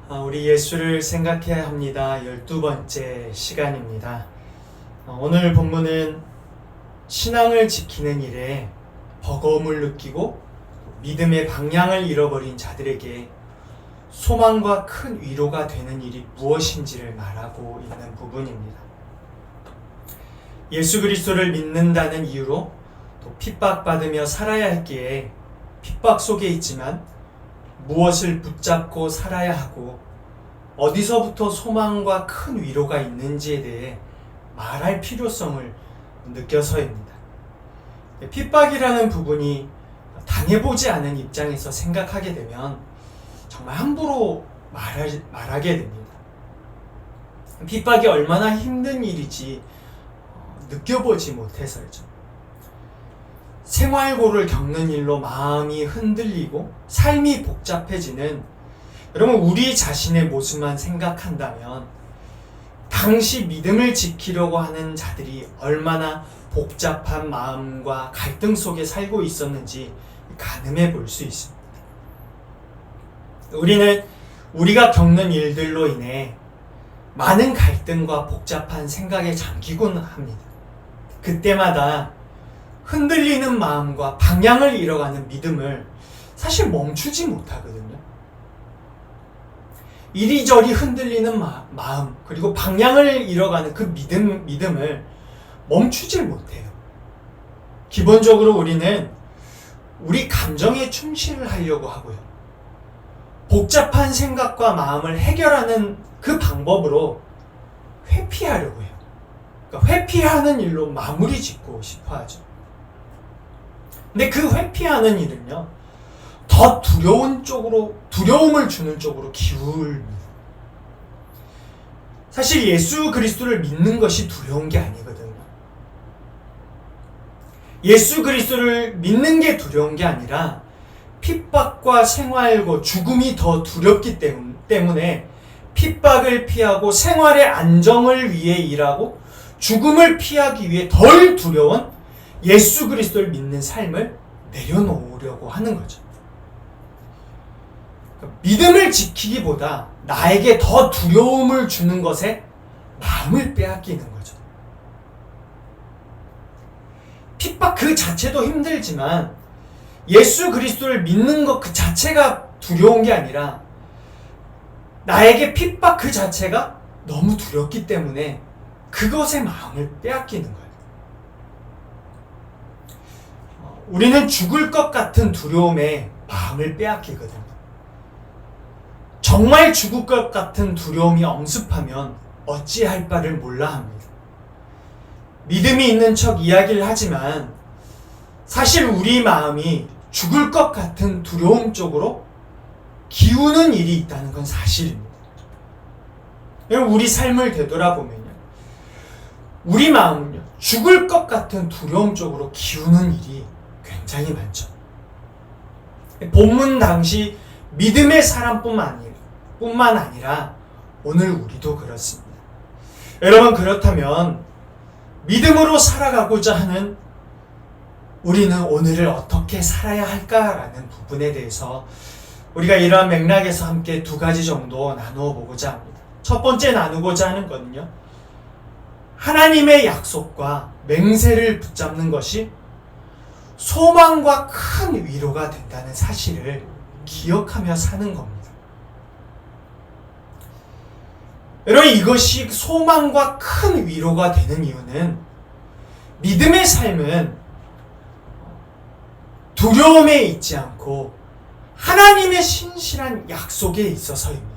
우리 예수를 생각해야 합니다. 12번째 시간입니다. 오늘 본문은 신앙을 지키는 일에 버거움을 느끼고 믿음의 방향을 잃어버린 자들에게 소망과 큰 위로가 되는 일이 무엇인지를 말하고 있는 부분입니다. 예수 그리스도를 믿는다는 이유로 또 핍박받으며 살아야 했기에 핍박 속에 있지만 무엇을 붙잡고 살아야 하고 어디서부터 소망과 큰 위로가 있는지에 대해 말할 필요성을 느껴서입니다. 핍박이라는 부분이 당해보지 않은 입장에서 생각하게 되면 정말 함부로 말하게 됩니다. 핍박이 얼마나 힘든 일이지 느껴보지 못해서죠. 생활고를 겪는 일로 마음이 흔들리고 삶이 복잡해지는 여러분 우리 자신의 모습만 생각한다면 당시 믿음을 지키려고 하는 자들이 얼마나 복잡한 마음과 갈등 속에 살고 있었는지 가늠해 볼 수 있습니다. 우리는 우리가 겪는 일들로 인해 많은 갈등과 복잡한 생각에 잠기곤 합니다. 그때마다 흔들리는 마음과 방향을 잃어가는 믿음을 사실 멈추지 못하거든요. 이리저리 흔들리는 마음 그리고 방향을 잃어가는 그 믿음을 멈추질 못해요. 기본적으로 우리는 우리 감정에 충실을 하려고 하고요. 복잡한 생각과 마음을 해결하는 그 방법으로 회피하려고 해요. 그러니까 회피하는 일로 마무리 짓고 싶어 하죠. 근데 그 회피하는 일은요, 더 두려움을 주는 쪽으로 기울입니다. 사실 예수 그리스도를 믿는 것이 두려운 게 아니거든요. 예수 그리스도를 믿는 게 두려운 게 아니라 핍박과 생활고 죽음이 더 두렵기 때문에 핍박을 피하고 생활의 안정을 위해 일하고 죽음을 피하기 위해 덜 두려운 예수 그리스도를 믿는 삶을 내려놓으려고 하는 거죠. 믿음을 지키기보다 나에게 더 두려움을 주는 것에 마음을 빼앗기는 거죠. 핍박 그 자체도 힘들지만 예수 그리스도를 믿는 것 그 자체가 두려운 게 아니라 나에게 핍박 그 자체가 너무 두렵기 때문에 그것에 마음을 빼앗기는 거예요. 우리는 죽을 것 같은 두려움에 마음을 빼앗기거든요. 정말 죽을 것 같은 두려움이 엄습하면 어찌할 바를 몰라 합니다. 믿음이 있는 척 이야기를 하지만 사실 우리 마음이 죽을 것 같은 두려움 쪽으로 기우는 일이 있다는 건 사실입니다. 여러분 우리 삶을 되돌아보면요. 우리 마음은요. 죽을 것 같은 두려움 쪽으로 기우는 일이 굉장히 많죠. 본문 당시 믿음의 사람뿐만 아니라 오늘 우리도 그렇습니다. 여러분 그렇다면 믿음으로 살아가고자 하는 우리는 오늘을 어떻게 살아야 할까라는 부분에 대해서 우리가 이러한 맥락에서 함께 두 가지 정도 나누어 보고자 합니다. 첫 번째 나누고자 하는 것은요. 하나님의 약속과 맹세를 붙잡는 것이 소망과 큰 위로가 된다는 사실을 기억하며 사는 겁니다. 여러분 이것이 소망과 큰 위로가 되는 이유는 믿음의 삶은 두려움에 있지 않고 하나님의 신실한 약속에 있어서입니다.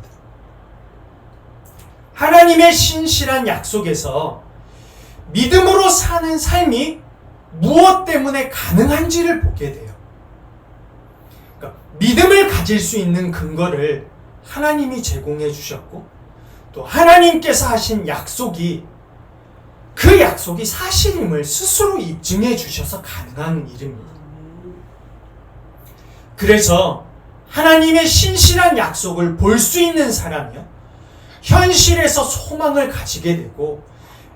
하나님의 신실한 약속에서 믿음으로 사는 삶이 무엇 때문에 가능한지를 보게 돼요. 그러니까 믿음을 가질 수 있는 근거를 하나님이 제공해 주셨고 또 하나님께서 하신 약속이 그 약속이 사실임을 스스로 입증해 주셔서 가능한 일입니다. 그래서 하나님의 신실한 약속을 볼 수 있는 사람이요. 현실에서 소망을 가지게 되고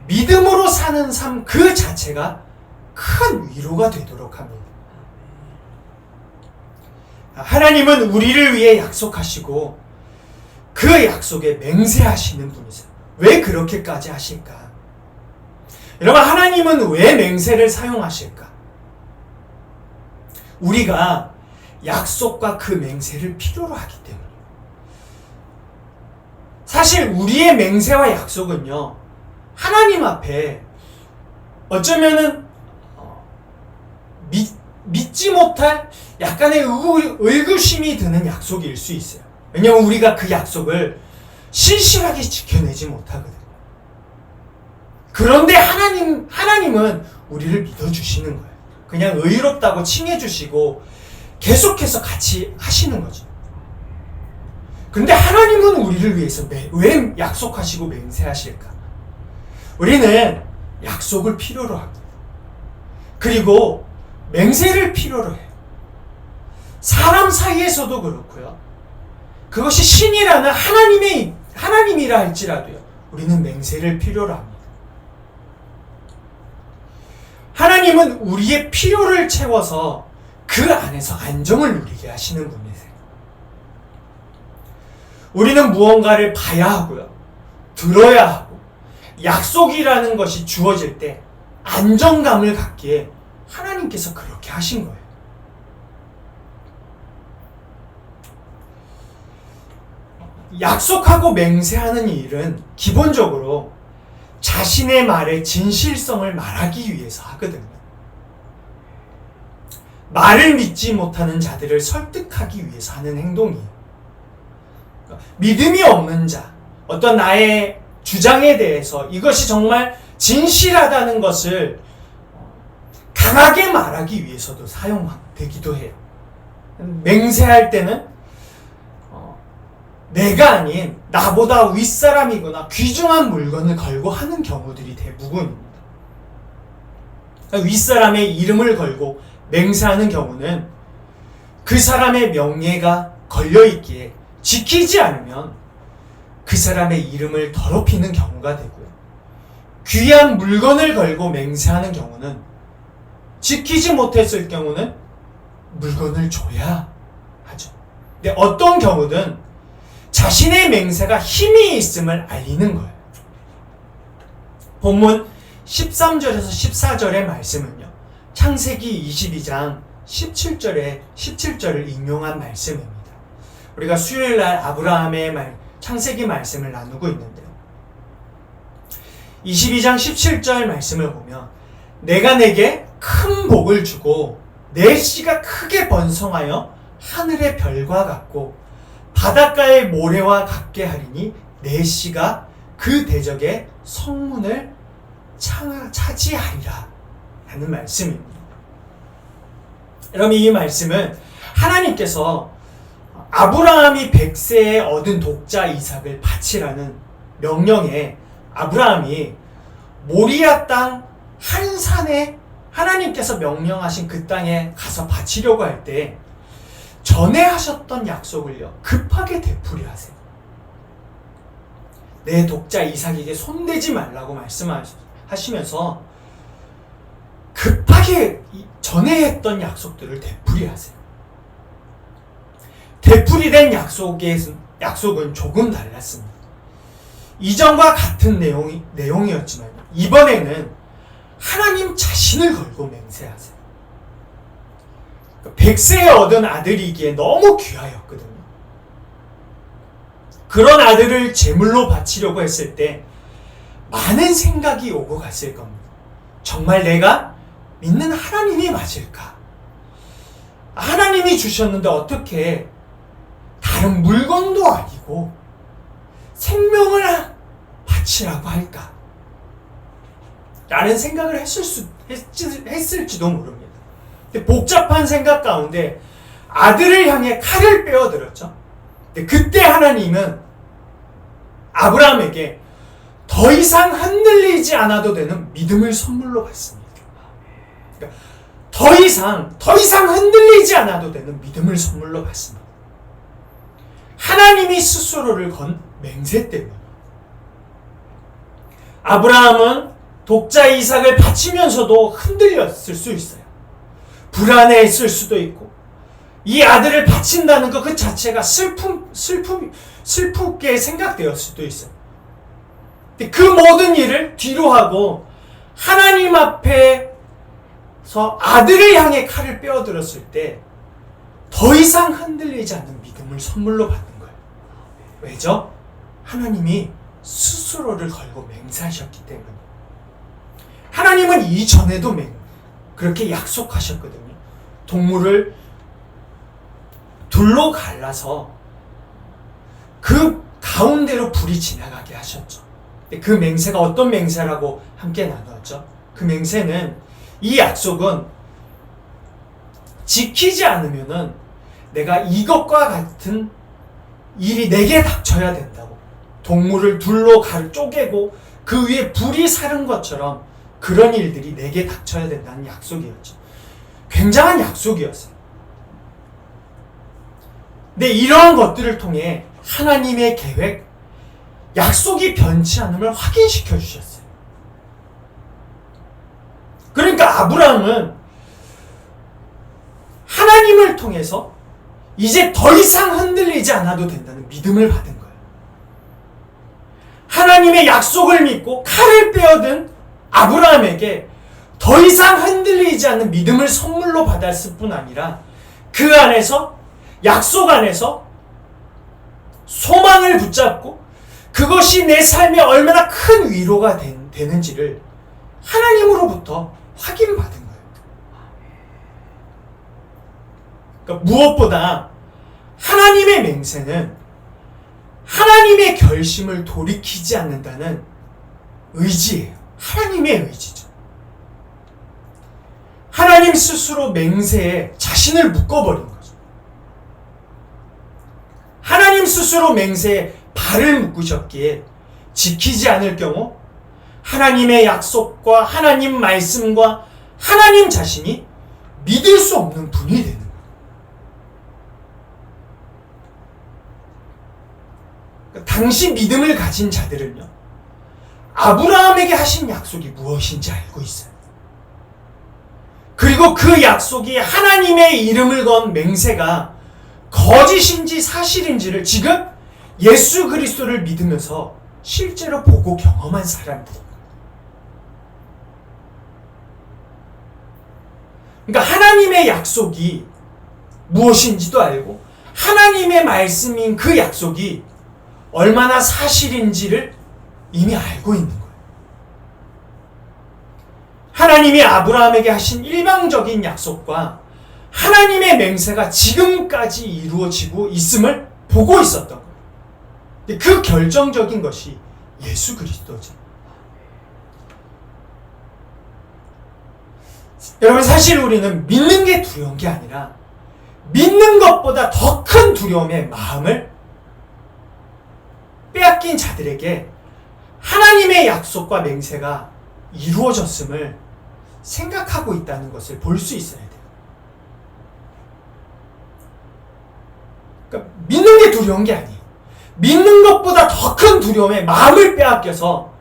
믿음으로 사는 삶 그 자체가 큰 위로가 되도록 합니다. 하나님은 우리를 위해 약속하시고 그 약속에 맹세하시는 분이세요. 왜 그렇게까지 하실까? 여러분, 하나님은 왜 맹세를 사용하실까? 우리가 약속과 그 맹세를 필요로 하기 때문에. 사실 우리의 맹세와 약속은요, 하나님 앞에 어쩌면은 믿지 못할 약간의 의구심이 드는 약속일 수 있어요. 왜냐하면 우리가 그 약속을 신실하게 지켜내지 못하거든요. 그런데 하나님은 우리를 믿어주시는 거예요. 그냥 의롭다고 칭해주시고 계속해서 같이 하시는 거죠. 근데 하나님은 우리를 위해서 왜 약속하시고 맹세하실까? 우리는 약속을 필요로 합니다. 그리고 맹세를 필요로 해요. 사람 사이에서도 그렇고요. 그것이 신이라는 하나님이라 할지라도요. 우리는 맹세를 필요로 합니다. 하나님은 우리의 필요를 채워서 그 안에서 안정을 누리게 하시는 분이세요. 우리는 무언가를 봐야 하고요. 들어야 하고 약속이라는 것이 주어질 때 안정감을 갖기에 하나님께서 그렇게 하신 거예요. 약속하고 맹세하는 일은 기본적으로 자신의 말의 진실성을 말하기 위해서 하거든요. 말을 믿지 못하는 자들을 설득하기 위해서 하는 행동이에요. 믿음이 없는 자, 어떤 나의 주장에 대해서 이것이 정말 진실하다는 것을 강하게 말하기 위해서도 사용되기도 해요. 맹세할 때는 내가 아닌 나보다 윗사람이거나 귀중한 물건을 걸고 하는 경우들이 대부분입니다. 윗사람의 이름을 걸고 맹세하는 경우는 그 사람의 명예가 걸려있기에 지키지 않으면 그 사람의 이름을 더럽히는 경우가 되고요. 귀한 물건을 걸고 맹세하는 경우는 지키지 못했을 경우는 물건을 줘야 하죠. 근데 어떤 경우든 자신의 맹세가 힘이 있음을 알리는 거예요. 본문 13절에서 14절의 말씀은요. 창세기 22장 17절을 인용한 말씀입니다. 우리가 수요일날 아브라함의 창세기 말씀을 나누고 있는데요. 22장 17절 말씀을 보면 내가 내게 큰 복을 주고 내 씨가 크게 번성하여 하늘의 별과 같고 바닷가의 모래와 같게 하리니 내 씨가 그 대적의 성문을 차지하리라 라는 말씀입니다. 여러분, 이 말씀은 하나님께서 아브라함이 100세에 얻은 독자 이삭을 바치라는 명령에 아브라함이 모리아 땅 한 산에 하나님께서 명령하신 그 땅에 가서 바치려고 할 때 전에 하셨던 약속을요 급하게 되풀이 하세요. 내 독자 이삭에게 손대지 말라고 말씀하시면서 급하게 전에 했던 약속들을 되풀이 하세요. 되풀이된 약속은 조금 달랐습니다. 이전과 같은 내용이었지만 이번에는 하나님 자신을 걸고 맹세하세요. 100세에 얻은 아들이기에 너무 귀하였거든요. 그런 아들을 제물로 바치려고 했을 때 많은 생각이 오고 갔을 겁니다. 정말 내가 믿는 하나님이 맞을까? 하나님이 주셨는데 어떻게 다른 물건도 아니고 생명을 바치라고 할까? 라는 생각을 했을지도 모릅니다. 복잡한 생각 가운데 아들을 향해 칼을 빼어들었죠. 그때 하나님은 아브라함에게 더 이상 흔들리지 않아도 되는 믿음을 선물로 받습니다. 그러니까 더 이상 흔들리지 않아도 되는 믿음을 선물로 받습니다. 하나님이 스스로를 건 맹세 때문에 아브라함은 독자 이삭을 바치면서도 흔들렸을 수 있어요. 불안해했을 수도 있고 이 아들을 바친다는 것 그 자체가 슬프게 생각되었을 수도 있어요. 근데 그 모든 일을 뒤로 하고 하나님 앞에서 아들을 향해 칼을 빼어들었을 때 더 이상 흔들리지 않는 믿음을 선물로 받는 거예요. 왜죠? 하나님이 스스로를 걸고 맹세하셨기 때문에. 하나님은 이전에도 그렇게 약속하셨거든요. 동물을 둘로 갈라서 그 가운데로 불이 지나가게 하셨죠. 그 맹세가 어떤 맹세라고 함께 나누었죠. 그 맹세는, 이 약속은 지키지 않으면은 내가 이것과 같은 일이 내게 닥쳐야 된다고. 동물을 둘로 쪼개고 그 위에 불이 사른 것처럼 그런 일들이 내게 닥쳐야 된다는 약속이었죠. 굉장한 약속이었어요. 근데 이러한 것들을 통해 하나님의 계획, 약속이 변치 않음을 확인시켜 주셨어요. 그러니까 아브라함은 하나님을 통해서 이제 더 이상 흔들리지 않아도 된다는 믿음을 받은 거예요. 하나님의 약속을 믿고 칼을 빼어든 아브라함에게 더 이상 흔들리지 않는 믿음을 선물로 받았을 뿐 아니라 그 안에서, 약속 안에서 소망을 붙잡고 그것이 내 삶에 얼마나 큰 위로가 되는지를 하나님으로부터 확인받은 거예요. 그러니까 무엇보다 하나님의 맹세는 하나님의 결심을 돌이키지 않는다는 의지예요. 하나님의 의지죠. 하나님 스스로 맹세에 자신을 묶어버린 거죠. 하나님 스스로 맹세에 발을 묶으셨기에 지키지 않을 경우 하나님의 약속과 하나님 말씀과 하나님 자신이 믿을 수 없는 분이 되는 거예요. 당시 믿음을 가진 자들은요, 아브라함에게 하신 약속이 무엇인지 알고 있어요. 그리고 그 약속이 하나님의 이름을 건 맹세가 거짓인지 사실인지를 지금 예수 그리스도를 믿으면서 실제로 보고 경험한 사람들입니다. 그러니까 하나님의 약속이 무엇인지도 알고 하나님의 말씀인 그 약속이 얼마나 사실인지를 이미 알고 있는 거예요. 하나님이 아브라함에게 하신 일방적인 약속과 하나님의 맹세가 지금까지 이루어지고 있음을 보고 있었던 거예요. 근데 그 결정적인 것이 예수 그리스도죠. 여러분, 사실 우리는 믿는 게 두려운 게 아니라 믿는 것보다 더 큰 두려움의 마음을 빼앗긴 자들에게 하나님의 약속과 맹세가 이루어졌음을 생각하고 있다는 것을 볼 수 있어야 돼요. 그러니까 믿는 게 두려운 게 아니에요. 믿는 것보다 더 큰 두려움에 마음을 빼앗겨서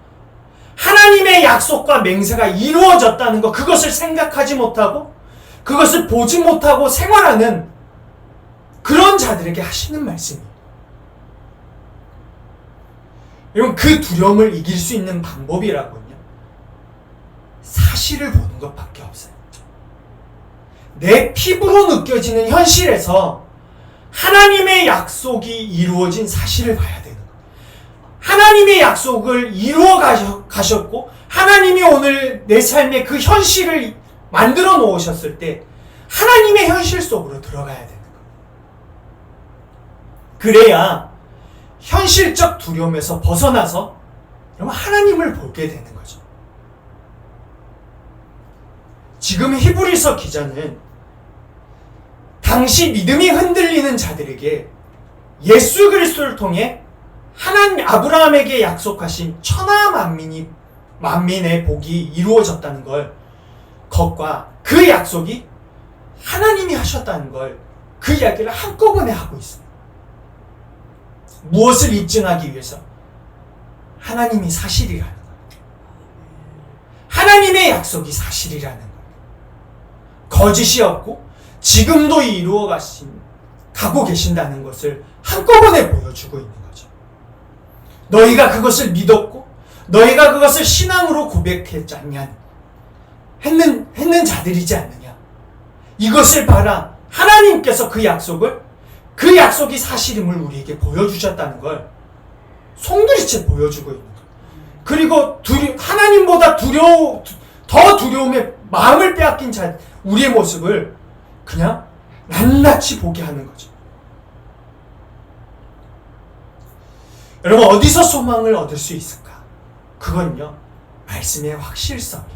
하나님의 약속과 맹세가 이루어졌다는 것, 그것을 생각하지 못하고 그것을 보지 못하고 생활하는 그런 자들에게 하시는 말씀이에요. 여러분, 그 두려움을 이길 수 있는 방법이라고는요, 사실을 보는 것밖에 없어요. 내 피부로 느껴지는 현실에서 하나님의 약속이 이루어진 사실을 봐야 되는 거예요. 하나님의 약속을 이루어 가셨고 하나님이 오늘 내 삶의 그 현실을 만들어 놓으셨을 때 하나님의 현실 속으로 들어가야 되는 거예요. 그래야 현실적 두려움에서 벗어나서 하나님을 보게 되는 거죠. 지금 히브리서 기자는 당시 믿음이 흔들리는 자들에게 예수 그리스도를 통해 하나님 아브라함에게 약속하신 천하 만민의 복이 이루어졌다는 것과 그 약속이 하나님이 하셨다는 걸, 그 이야기를 한꺼번에 하고 있습니다. 무엇을 입증하기 위해서? 하나님이 사실이라는 거예요. 하나님의 약속이 사실이라는 거예요. 거짓이 없고 지금도 이루어 가고 계신다는 것을 한꺼번에 보여주고 있는 거죠. 너희가 그것을 믿었고 너희가 그것을 신앙으로 고백했잖냐 했는 자들이지 않느냐. 이것을 봐라. 하나님께서 그 약속이 사실임을 우리에게 보여주셨다는 걸 송두리째 보여주고 있는 거예요. 그리고 하나님보다 더 두려움에 마음을 빼앗긴 우리의 모습을 그냥 낱낱이 보게 하는 거죠. 여러분, 어디서 소망을 얻을 수 있을까? 그건요, 말씀의 확실성이에요.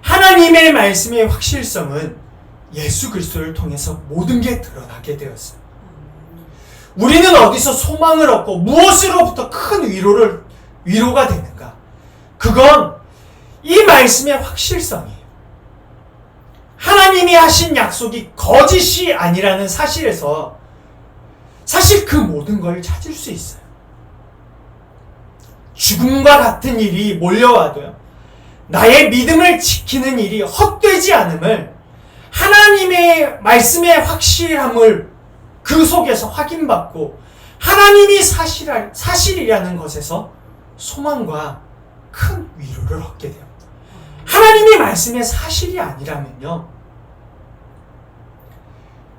하나님의 말씀의 확실성은 예수 그리스도를 통해서 모든 게 드러나게 되었어요. 우리는 어디서 소망을 얻고 무엇으로부터 큰 위로가 되는가? 그건 이 말씀의 확실성이에요. 하나님이 하신 약속이 거짓이 아니라는 사실에서 사실 그 모든 걸 찾을 수 있어요. 죽음과 같은 일이 몰려와도요, 나의 믿음을 지키는 일이 헛되지 않음을 하나님의 말씀의 확실함을 그 속에서 확인받고 하나님이 사실이라는 것에서 소망과 큰 위로를 얻게 됩니다. 하나님의 말씀의 사실이 아니라면요,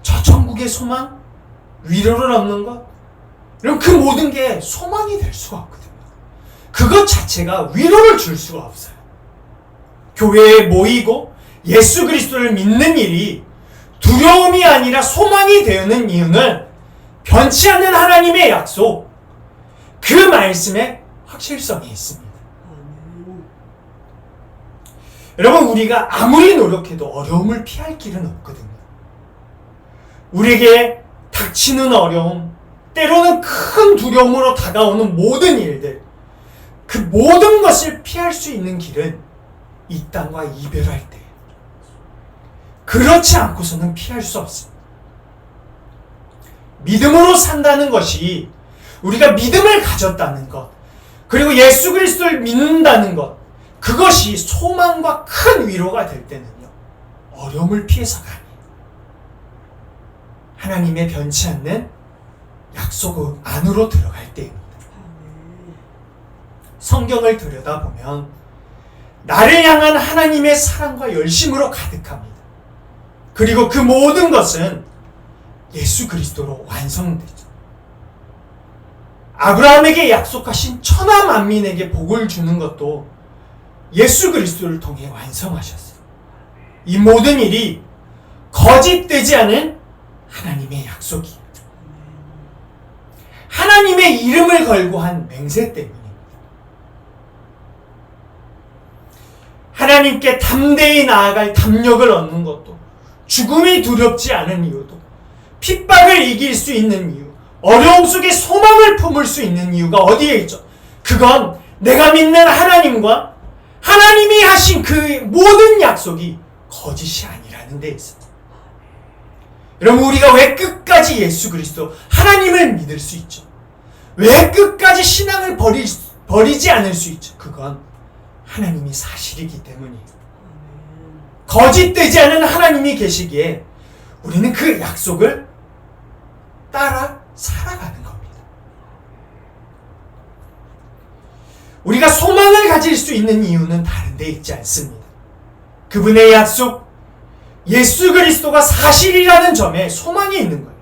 저 천국의 소망, 위로를 얻는 것, 이런 그 모든 게 소망이 될 수가 없거든요. 그것 자체가 위로를 줄 수가 없어요. 교회에 모이고 예수 그리스도를 믿는 일이 두려움이 아니라 소망이 되는 이유는 변치 않는 하나님의 약속, 그 말씀에 확실성이 있습니다. 여러분, 우리가 아무리 노력해도 어려움을 피할 길은 없거든요. 우리에게 닥치는 어려움, 때로는 큰 두려움으로 다가오는 모든 일들, 그 모든 것을 피할 수 있는 길은 이 땅과 이별할 때, 그렇지 않고서는 피할 수 없습니다. 믿음으로 산다는 것이, 우리가 믿음을 가졌다는 것, 그리고 예수 그리스도를 믿는다는 것, 그것이 소망과 큰 위로가 될 때는요, 어려움을 피해서가 아니에요. 하나님의 변치 않는 약속 안으로 들어갈 때입니다. 성경을 들여다보면 나를 향한 하나님의 사랑과 열심으로 가득합니다. 그리고 그 모든 것은 예수 그리스도로 완성되죠. 아브라함에게 약속하신 천하 만민에게 복을 주는 것도 예수 그리스도를 통해 완성하셨어요. 이 모든 일이 거짓되지 않은 하나님의 약속이에요. 하나님의 이름을 걸고 한 맹세 때문입니다. 하나님께 담대히 나아갈 담력을 얻는 것도, 죽음이 두렵지 않은 이유도, 핍박을 이길 수 있는 이유, 어려움 속에 소망을 품을 수 있는 이유가 어디에 있죠? 그건 내가 믿는 하나님과 하나님이 하신 그 모든 약속이 거짓이 아니라는 데 있어요. 여러분, 우리가 왜 끝까지 예수 그리스도 하나님을 믿을 수 있죠? 왜 끝까지 신앙을 버리지 않을 수 있죠? 그건 하나님이 사실이기 때문이에요. 거짓되지 않은 하나님이 계시기에 우리는 그 약속을 따라 살아가는 겁니다. 우리가 소망을 가질 수 있는 이유는 다른 데 있지 않습니다. 그분의 약속, 예수 그리스도가 사실이라는 점에 소망이 있는 거예요.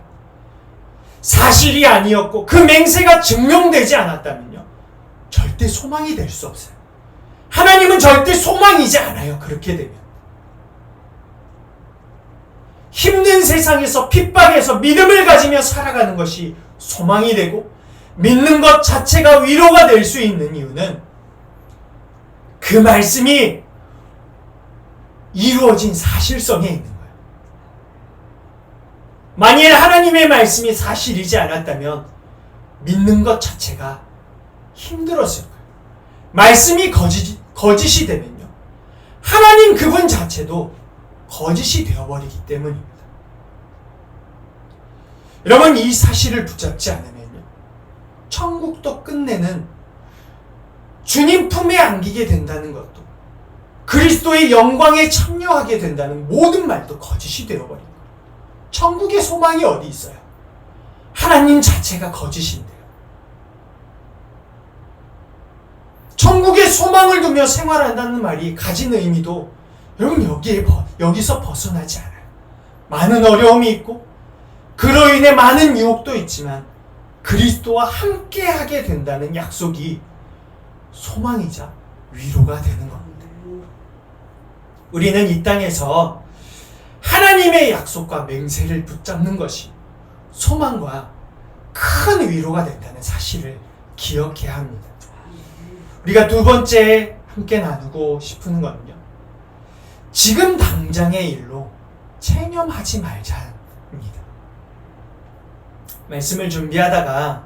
사실이 아니었고 그 맹세가 증명되지 않았다면요, 절대 소망이 될 수 없어요. 하나님은 절대 소망이지 않아요. 그렇게 되면 힘든 세상에서, 핍박에서 믿음을 가지며 살아가는 것이 소망이 되고 믿는 것 자체가 위로가 될 수 있는 이유는 그 말씀이 이루어진 사실성에 있는 거예요. 만일 하나님의 말씀이 사실이지 않았다면 믿는 것 자체가 힘들었을 거예요. 말씀이 거짓이 되면요, 하나님 그분 자체도 거짓이 되어버리기 때문입니다. 여러분, 이 사실을 붙잡지 않으면요, 천국도 끝내는 주님 품에 안기게 된다는 것도 그리스도의 영광에 참여하게 된다는 모든 말도 거짓이 되어버린 거예요. 천국의 소망이 어디 있어요? 하나님 자체가 거짓인데요. 천국의 소망을 두며 생활한다는 말이 가진 의미도 여러분 여기서 벗어나지 않아요. 많은 어려움이 있고 그로 인해 많은 유혹도 있지만 그리스도와 함께하게 된다는 약속이 소망이자 위로가 되는 겁니다. 우리는 이 땅에서 하나님의 약속과 맹세를 붙잡는 것이 소망과 큰 위로가 된다는 사실을 기억해야 합니다. 우리가 두 번째 함께 나누고 싶은 거는요, 지금 당장의 일로 체념하지 말자입니다. 말씀을 준비하다가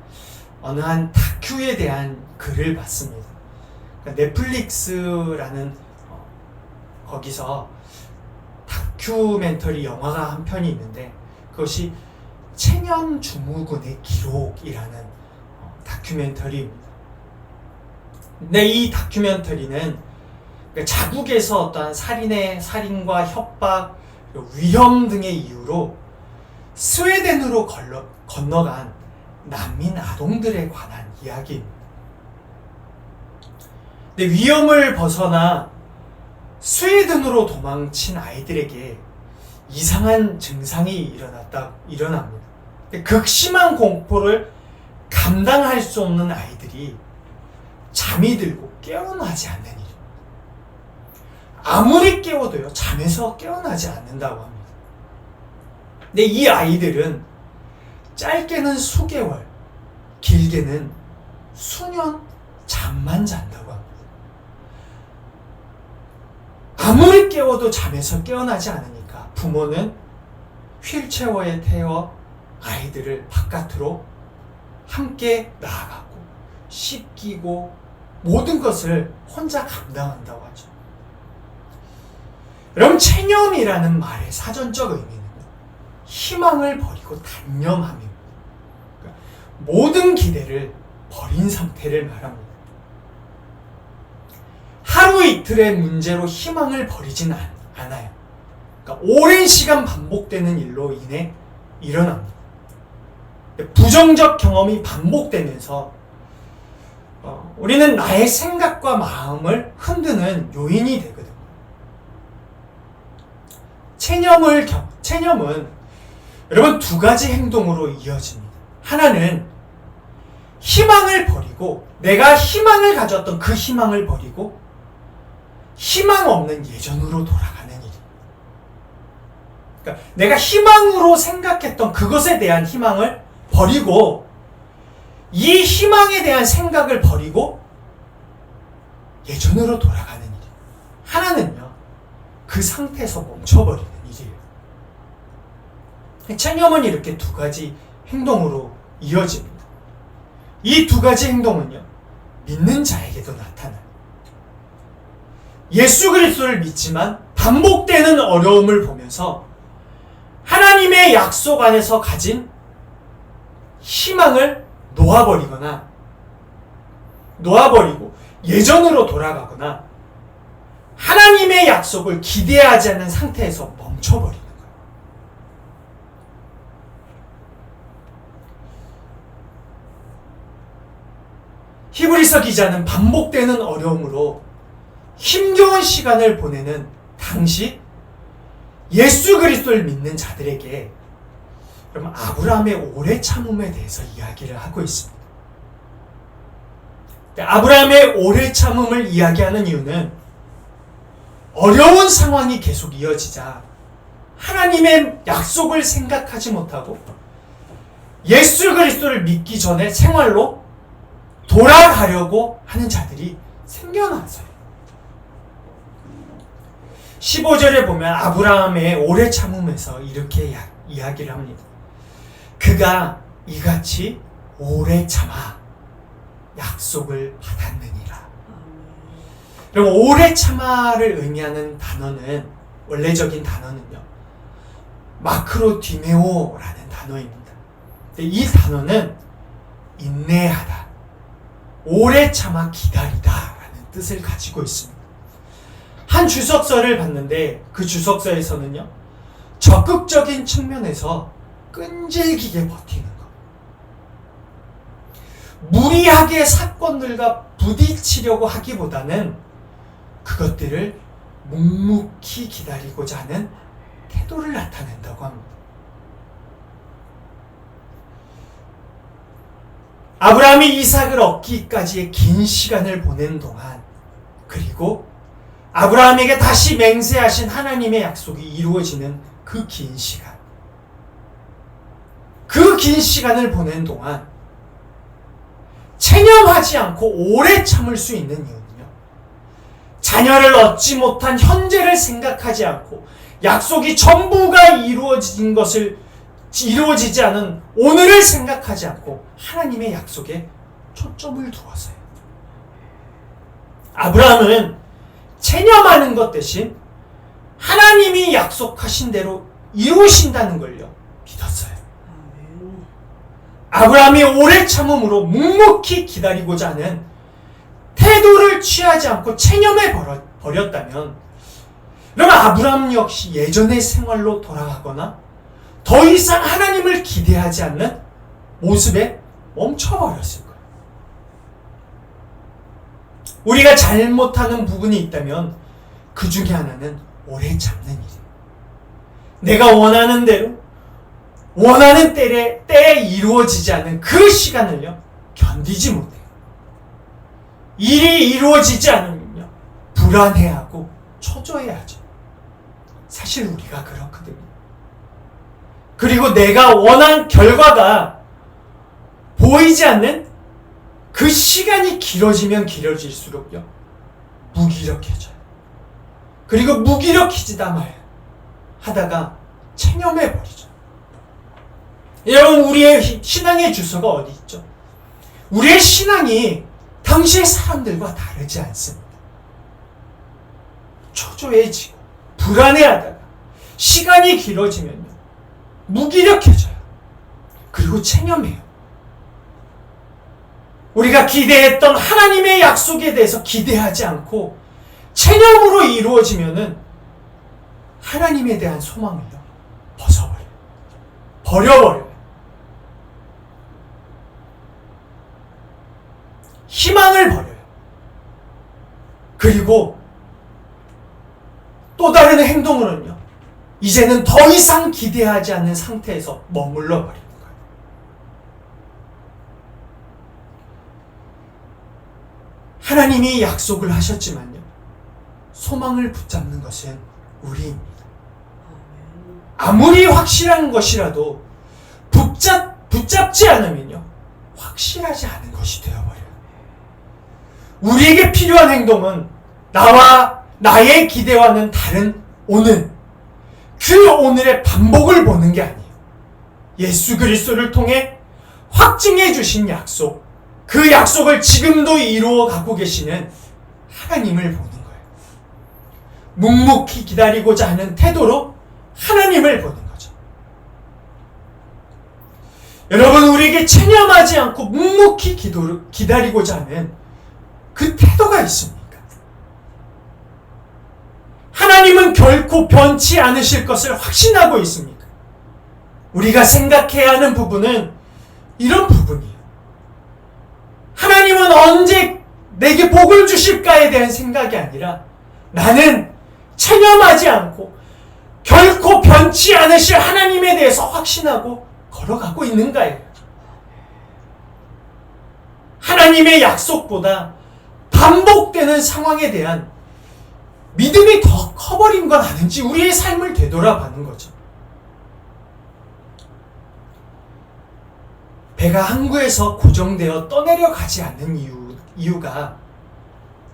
어느 한 다큐에 대한 글을 봤습니다. 그러니까 넷플릭스라는 거기서 다큐멘터리 영화가 한 편이 있는데 그것이 체념 증후군의 기록이라는 다큐멘터리입니다. 근데 이 다큐멘터리는 자국에서 어떠한 살인과 협박, 위험 등의 이유로 스웨덴으로 건너간 난민 아동들에 관한 이야기입니다. 근데 위험을 벗어나 스웨덴으로 도망친 아이들에게 이상한 증상이 일어납니다. 극심한 공포를 감당할 수 없는 아이들이 잠이 들고 깨어나지 않는 일입니다. 아무리 깨워도요, 잠에서 깨어나지 않는다고 합니다. 근데 이 아이들은 짧게는 수개월, 길게는 수년 잠만 잔다고 합니다. 아무리 깨워도 잠에서 깨어나지 않으니까 부모는 휠체어에 태워 아이들을 바깥으로 함께 나아가고 씻기고 모든 것을 혼자 감당한다고 하죠. 여러분, 체념이라는 말의 사전적 의미는 희망을 버리고 단념함입니다. 그러니까 모든 기대를 버린 상태를 말합니다. 하루 이틀의 문제로 희망을 버리진 않아요. 그러니까 오랜 시간 반복되는 일로 인해 일어납니다. 부정적 경험이 반복되면서 우리는 나의 생각과 마음을 흔드는 요인이 되거든요. 체념은 여러분 두 가지 행동으로 이어집니다. 하나는 희망을 버리고, 내가 희망을 가졌던 그 희망을 버리고 희망 없는 예전으로 돌아가는 일입니다. 그러니까 내가 희망으로 생각했던 그것에 대한 희망을 버리고 이 희망에 대한 생각을 버리고 예전으로 돌아가는 일이에요. 하나는요, 그 상태에서 멈춰버리는 일이에요. 체념은 이렇게 두 가지 행동으로 이어집니다. 이 두 가지 행동은요, 믿는 자에게도 나타나요. 예수 그리스도를 믿지만 반복되는 어려움을 보면서 하나님의 약속 안에서 가진 희망을 놓아버리고 예전으로 돌아가거나 하나님의 약속을 기대하지 않는 상태에서 멈춰버리는 거예요. 히브리서 기자는 반복되는 어려움으로 힘겨운 시간을 보내는 당시 예수 그리스도를 믿는 자들에게 그럼 아브라함의 오래 참음에 대해서 이야기를 하고 있습니다. 아브라함의 오래 참음을 이야기하는 이유는 어려운 상황이 계속 이어지자 하나님의 약속을 생각하지 못하고 예수 그리스도를 믿기 전에 생활로 돌아가려고 하는 자들이 생겨나서요. 15절에 보면 아브라함의 오래 참음에서 이렇게 이야기를 합니다. 그가 이같이 오래 참아 약속을 받았느니라. 그럼 오래 참아를 의미하는 단어는, 원래적인 단어는요, 마크로디메오라는 단어입니다. 이 단어는 인내하다, 오래 참아 기다리다 라는 뜻을 가지고 있습니다. 한 주석서를 봤는데 그 주석서에서는요, 적극적인 측면에서 끈질기게 버티는 것, 무리하게 사건들과 부딪히려고 하기보다는 그것들을 묵묵히 기다리고자 하는 태도를 나타낸다고 합니다. 아브라함이 이삭을 얻기까지의 긴 시간을 보낸 동안, 그리고 아브라함에게 다시 맹세하신 하나님의 약속이 이루어지는 그 긴 시간, 그 긴 시간을 보낸 동안 체념하지 않고 오래 참을 수 있는 이유는요, 자녀를 얻지 못한 현재를 생각하지 않고 약속이 전부가 이루어지지 않은 오늘을 생각하지 않고 하나님의 약속에 초점을 두어서요. 아브라함은 체념하는 것 대신 하나님이 약속하신 대로 이루신다는 걸요, 믿었어요. 아브라함이 오래 참음으로 묵묵히 기다리고자 하는 태도를 취하지 않고 체념해 버렸다면, 그럼 아브라함 역시 예전의 생활로 돌아가거나 더 이상 하나님을 기대하지 않는 모습에 멈춰버렸을 거예요. 우리가 잘못하는 부분이 있다면 그 중에 하나는 오래 참는 일이에요. 내가 원하는 대로 원하는 때에 이루어지지 않은 그 시간을요, 견디지 못해요. 일이 이루어지지 않으면요, 불안해하고 초조해하죠. 사실 우리가 그렇거든요. 그리고 내가 원한 결과가 보이지 않는 그 시간이 길어지면 길어질수록요, 무기력해져요. 그리고 무기력해지다 말 하다가 체념해버리죠. 여러분, 우리의 신앙의 주소가 어디 있죠? 우리의 신앙이 당시의 사람들과 다르지 않습니다. 초조해지고 불안해하다가 시간이 길어지면요, 무기력해져요. 그리고 체념해요. 우리가 기대했던 하나님의 약속에 대해서 기대하지 않고 체념으로 이루어지면은 하나님에 대한 소망을요, 버려버려요. 희망을 버려요. 그리고 또 다른 행동으로는요, 이제는 더 이상 기대하지 않는 상태에서 머물러 버리는 거예요. 하나님이 약속을 하셨지만요, 소망을 붙잡는 것은 우리입니다. 아무리 확실한 것이라도 붙잡지 않으면요, 확실하지 않은 것이 되어버려요. 우리에게 필요한 행동은 나와 나의 기대와는 다른 오늘, 그 오늘의 반복을 보는 게 아니에요. 예수 그리스도를 통해 확증해 주신 약속, 그 약속을 지금도 이루어 가고 계시는 하나님을 보는 거예요. 묵묵히 기다리고자 하는 태도로 하나님을 보는 거죠. 여러분, 우리에게 체념하지 않고 묵묵히 기다리고자 하는 그 태도가 있습니까? 하나님은 결코 변치 않으실 것을 확신하고 있습니까? 우리가 생각해야 하는 부분은 이런 부분이에요. 하나님은 언제 내게 복을 주실까에 대한 생각이 아니라, 나는 체념하지 않고 결코 변치 않으실 하나님에 대해서 확신하고 걸어가고 있는가예요. 하나님의 약속보다 반복되는 상황에 대한 믿음이 더 커버린 건 아닌지 우리의 삶을 되돌아보는 거죠. 배가 항구에서 고정되어 떠내려가지 않는 이유가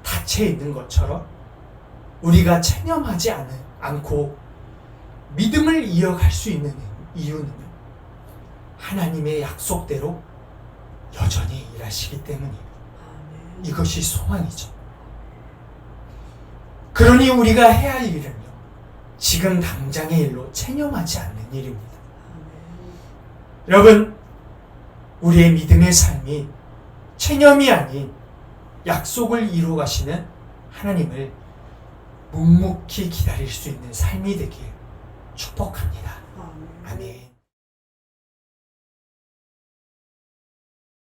닫혀 있는 것처럼, 우리가 체념하지 않고 믿음을 이어갈 수 있는 이유는요, 하나님의 약속대로 여전히 일하시기 때문이에요. 이것이 소망이죠. 그러니 우리가 해야 할 일은요, 지금 당장의 일로 체념하지 않는 일입니다. 여러분, 우리의 믿음의 삶이 체념이 아닌 약속을 이루어 가시는 하나님을 묵묵히 기다릴 수 있는 삶이 되길 축복합니다.